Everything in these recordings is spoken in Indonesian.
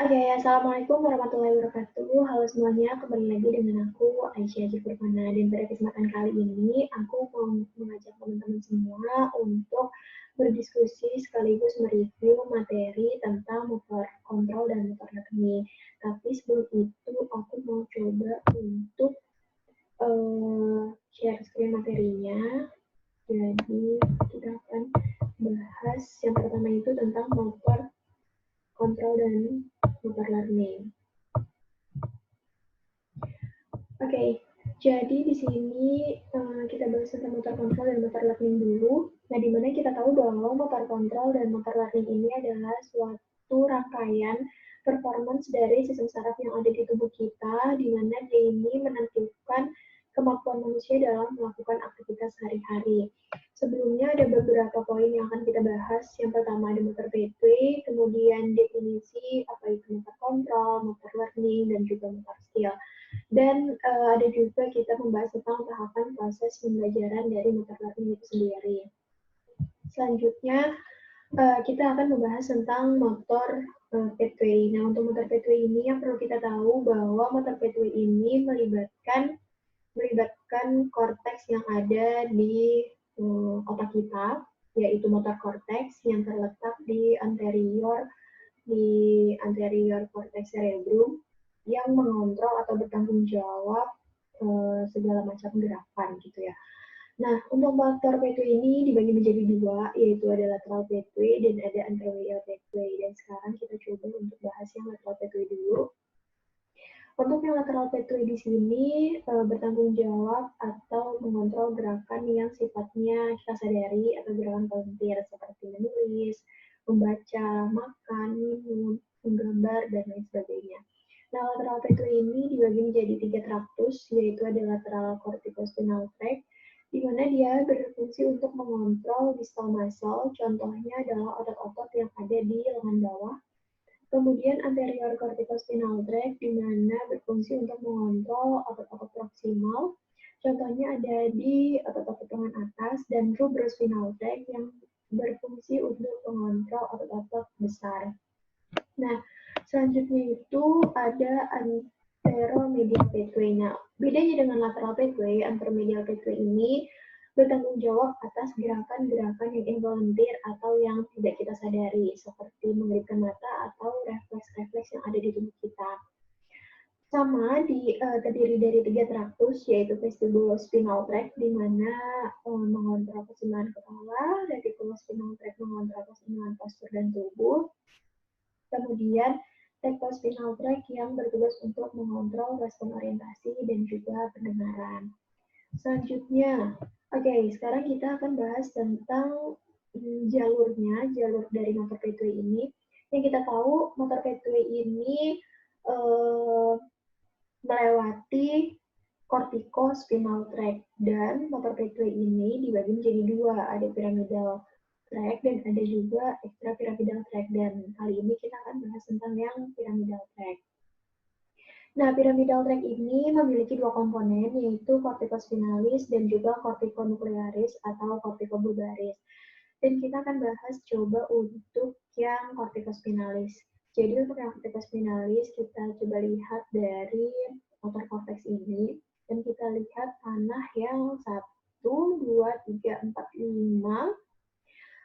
Oke, assalamualaikum warahmatullahi wabarakatuh. Halo semuanya, kembali lagi dengan aku Aisyah Jifurmana, dan pada kesempatan kali ini aku mau mengajak teman-teman semua untuk berdiskusi sekaligus mereview materi tentang motor kontrol dan motor rekening. Tapi sebelum itu aku mau coba untuk share screen materinya. Jadi kita akan bahas yang pertama itu tentang motor kontrol dan motor learning. Oke, jadi di sini kita bahas tentang motor kontrol dan motor learning dulu. Nah, di mana kita tahu bahwa motor kontrol dan motor learning ini adalah suatu rangkaian performance dari sistem saraf yang ada di tubuh kita, di mana dia ini menentukan kemampuan manusia dalam melakukan aktivitas sehari-hari. Sebelumnya ada beberapa poin yang akan kita bahas. Yang pertama ada motor gateway, kemudian definisi apa itu motor kontrol, motor learning, dan juga motor skill. Dan ada juga kita membahas tentang tahapan proses pembelajaran dari motor learning itu sendiri. Selanjutnya kita akan membahas tentang motor pathway. Nah, untuk motor pathway ini yang perlu kita tahu bahwa motor pathway ini melibatkan korteks yang ada di otak kita, yaitu motor cortex yang terletak di anterior cortex cerebrum yang mengontrol atau bertanggung jawab segala macam gerakan gitu ya. Nah, untuk motor pathway ini dibagi menjadi dua, yaitu ada lateral pathway dan ada anteromedial pathway. Dan sekarang kita coba untuk bahas yang lateral pathway dulu. Untuk yang lateral pathway di sini bertanggung jawab atau mengontrol gerakan yang sifatnya kita sadari atau gerakan volunteer seperti menulis, membaca, makan, minum, menggambar, dan lain sebagainya. Nah, lateral pathway ini dibagi menjadi 3 traktus, yaitu ada lateral corticospinal tract, di mana dia berfungsi untuk mengontrol distal muscle, contohnya adalah otot-otot yang ada di lengan bawah. Kemudian anterior corticospinal tract, di mana berfungsi untuk mengontrol otot-otot proksimal, contohnya ada di otot-otot lengan atas, dan rubrospinal tract yang berfungsi untuk mengontrol otot-otot besar. Nah, selanjutnya itu ada anteromedial pathway. Nah, bedanya dengan lateral pathway, anteromedial pathway ini bertanggung jawab atas gerakan-gerakan yang involunteer atau yang tidak kita sadari, seperti mengeripkan mata atau refleks-refleks yang ada di tubuh kita. Sama terdiri dari 3 traktus, yaitu vestibulospinal tract, di mana mengontrol keseimbangan kepala, reticulospinal tract mengontrol keseimbangan postur dan tubuh, kemudian tectospinal tract yang bertugas untuk mengontrol respon orientasi dan juga pendengaran. Selanjutnya, sekarang kita akan bahas tentang jalur dari motor pathway ini. Yang kita tahu, motor pathway ini melewati corticospinal tract, dan motor pathway ini dibagi menjadi dua, ada pyramidal tract dan ada juga extrapyramidal tract, dan kali ini kita akan bahas tentang yang pyramidal tract. Nah, pyramidal tract ini memiliki dua komponen, yaitu corticospinalis dan juga corticonuklearis atau corticobulbaris. Dan kita akan bahas coba untuk yang corticospinalis. Jadi untuk yang corticospinalis, kita coba lihat dari motor cortex ini, dan kita lihat panah yang 1, 2, 3, 4, 5,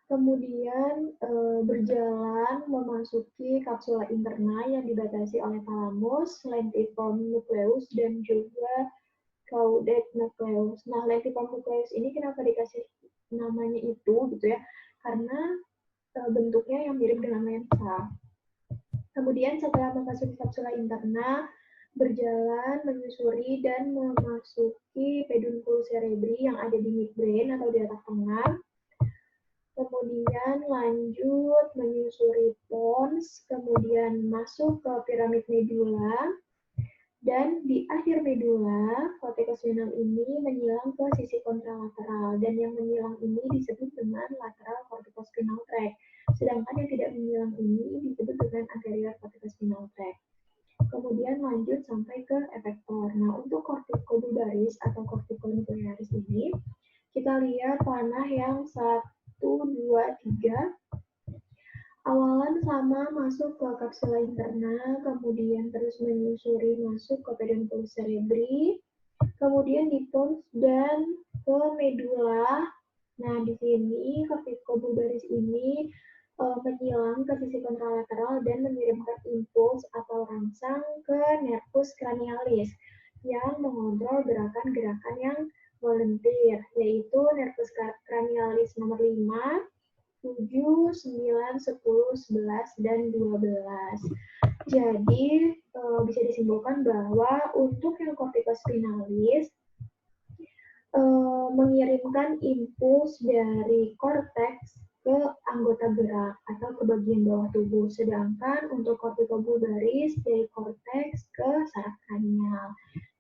kemudian berjalan memasuki kapsula interna yang dibatasi oleh thalamus, lentiform nucleus, dan juga caudate nucleus. Nah, lentiform nucleus ini kenapa dikasih namanya itu gitu ya? Karena bentuknya yang mirip dengan lensa. Kemudian setelah memasuki kapsula interna, berjalan, menyusuri, dan memasuki pedunculus cerebri yang ada di midbrain atau di otak tengah. Kemudian lanjut menyusuri pons, kemudian masuk ke piramid medula, dan di akhir medula, corticospinal ini menyilang ke sisi kontralateral, dan yang menyilang ini disebut dengan lateral corticospinal tract, sedangkan yang tidak menyilang ini disebut dengan anterior corticospinal tract. Kemudian lanjut sampai ke efektor. Nah, untuk corticobulbaris atau corticonuklearis ini, kita lihat panah yang 1, 2, 3 Awalan sama masuk ke kapsula interna, kemudian terus menyusuri masuk ke pedunculus cerebri, kemudian dipons dan ke medula. Nah, di sini corticobulbaris ini menyilang ke sisi kontralateral dan mengirimkan impuls atau rangsang ke nervus cranialis yang mengontrol gerakan-gerakan yang volunteer, yaitu nervus cranialis nomor 5, 7, 9, 10, 11, dan 12. Jadi, bisa disimpulkan bahwa untuk yang corticospinalis, mengirimkan impuls dari korteks ke anggota gerak atau ke bagian bawah tubuh. Sedangkan untuk corticobulbaris dari korteks ke saraf kranial.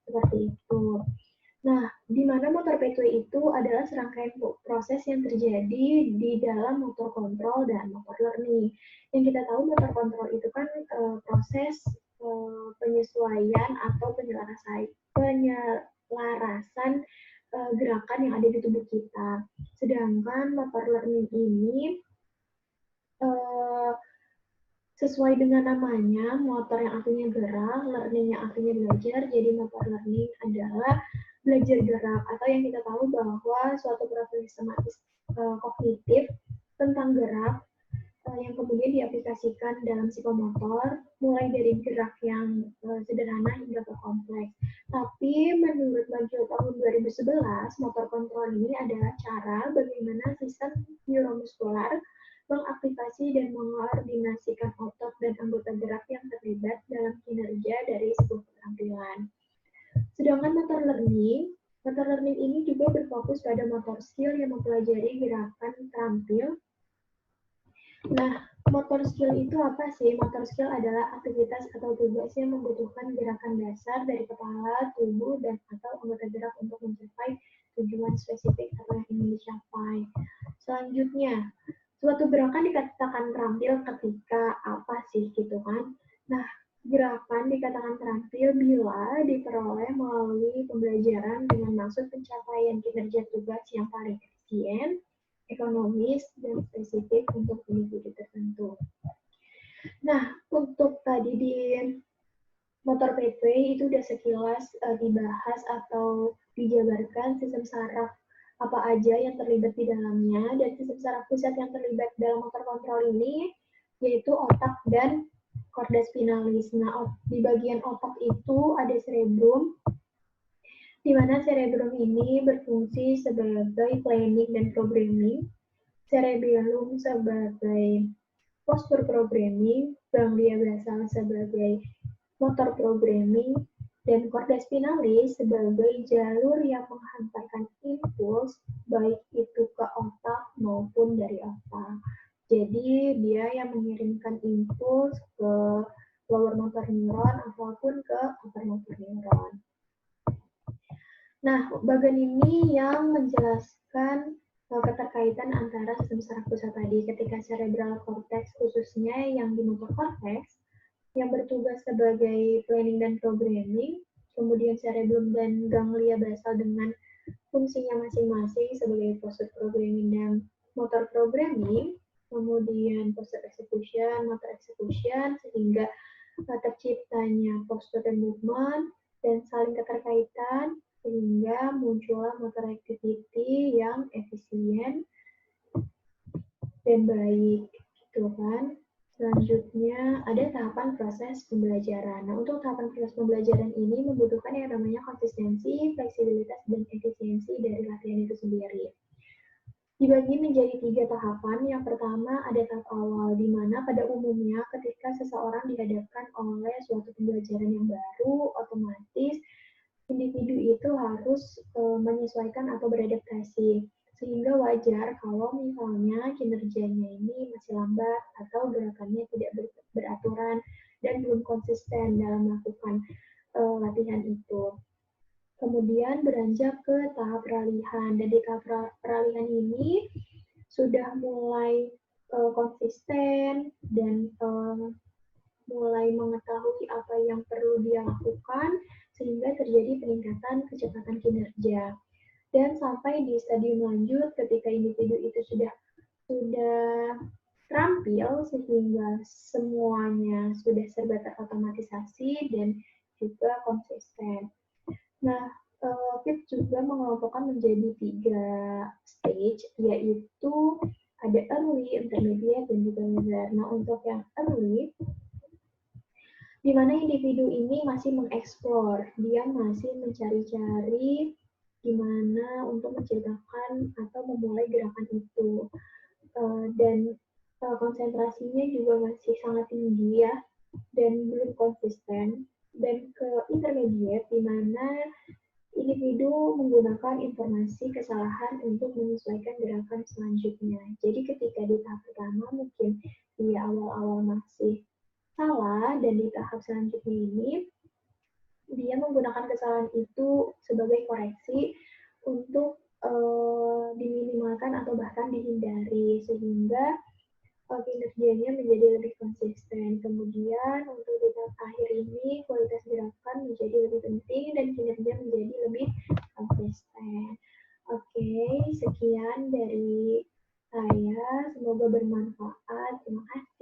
Seperti itu. Nah, di mana motor P2 itu adalah serangkaian proses yang terjadi di dalam motor kontrol dan motor learning. Yang kita tahu motor kontrol itu kan proses penyesuaian atau penyelarasan gerakan yang ada di tubuh kita. Sedangkan motor learning ini sesuai dengan namanya, motor yang artinya gerak, learning yang artinya belajar, jadi motor learning adalah belajar gerak, atau yang kita tahu bahwa suatu proses sistematis kognitif tentang gerak yang kemudian diaplikasikan dalam psikomotor, mulai dari gerak yang sederhana hingga ke kompleks. Tapi menurut Majul tahun 2011, motor kontrol ini adalah cara bagaimana sistem neuromuskular mengaktifasi dan mengkoordinasikan otot dan anggota gerak yang terlibat dalam kinerja dari sebuah keterampilan. Sedangkan motor learning ini juga berfokus pada motor skill yang mempelajari gerakan terampil. Nah, motor skill itu apa sih? Motor skill adalah aktivitas atau tugas yang membutuhkan gerakan dasar dari kepala, tubuh, dan atau anggota gerak untuk mencapai tujuan spesifik atau yang ingin dicapai. Selanjutnya, suatu gerakan dikatakan terampil ketika apa sih gitu kan? Nah, gerakan dikatakan terampil bila diperoleh melalui pembelajaran dengan maksud pencapaian kinerja tugas yang paling efisien, ekonomis, dan spesifik untuk individu tertentu. Nah, untuk tadi di motor P2 itu udah sekilas dibahas atau dijabarkan sistem saraf apa aja yang terlibat di dalamnya, dan sistem saraf pusat yang terlibat dalam motor kontrol ini yaitu otak dan korda spinalis. Nah, di bagian otak itu ada cerebrum, di mana cerebrum ini berfungsi sebagai planning dan programming, cerebellum sebagai postur programming, ganglia basal sebagai motor programming, dan korda spinalis sebagai jalur yang menghantarkan impuls baik itu ke otak maupun dari otak. Jadi dia yang mengirimkan impuls ke lower motor neuron ataupun ke upper motor neuron. Nah, bagian ini yang menjelaskan keterkaitan antara sistem saraf pusat tadi ketika cerebral cortex khususnya yang di motor cortex yang bertugas sebagai planning dan programming, kemudian cerebellum dan ganglia basal dengan fungsinya masing-masing sebagai posture programming dan motor programming, kemudian posture execution, motor execution, sehingga terciptanya posture dan movement, dan saling keterkaitan sehingga muncullah motor activity yang efisien dan baik, gitu kan. Selanjutnya ada tahapan proses pembelajaran. Nah, untuk tahapan proses pembelajaran ini membutuhkan yang namanya konsistensi, fleksibilitas, dan efisiensi dari latihan itu sendiri. Dibagi menjadi 3 tahapan. Yang pertama ada tahap awal, di mana pada umumnya ketika seseorang dihadapkan oleh suatu pembelajaran yang baru, otomatis individu itu harus menyesuaikan atau beradaptasi. Sehingga wajar kalau misalnya kinerjanya ini masih lambat atau gerakannya tidak beraturan dan belum konsisten dalam melakukan latihan itu. Kemudian beranjak ke tahap peralihan, dan di tahap peralihan ini sudah mulai konsisten dan mulai mengetahui apa yang perlu dia lakukan sehingga terjadi peningkatan kecepatan kinerja. Dan sampai di stadium lanjut ketika individu itu sudah terampil sehingga semuanya sudah serba terotomatisasi dan juga konsisten. Nah, PIP juga mengelompokkan menjadi 3 stage, yaitu ada early, intermediate, dan juga middle. Nah, untuk yang early, di mana individu ini masih mengeksplor, dia masih mencari-cari gimana untuk menciptakan atau memulai gerakan itu. Dan konsentrasinya juga masih sangat tinggi ya, dan belum konsisten. Dan ke intermediate, di mana individu menggunakan informasi kesalahan untuk menyesuaikan gerakan selanjutnya. Jadi ketika di tahap pertama mungkin di awal-awal masih salah, dan di tahap selanjutnya ini dia menggunakan kesalahan itu sebagai koreksi untuk diminimalkan atau bahkan dihindari, sehingga kinerjanya menjadi lebih konsisten. Kemudian untuk di tahap akhir ini kualitas gerakan menjadi lebih penting dan kinerja menjadi lebih konsisten. Oke, sekian dari saya. Semoga bermanfaat. Terima kasih.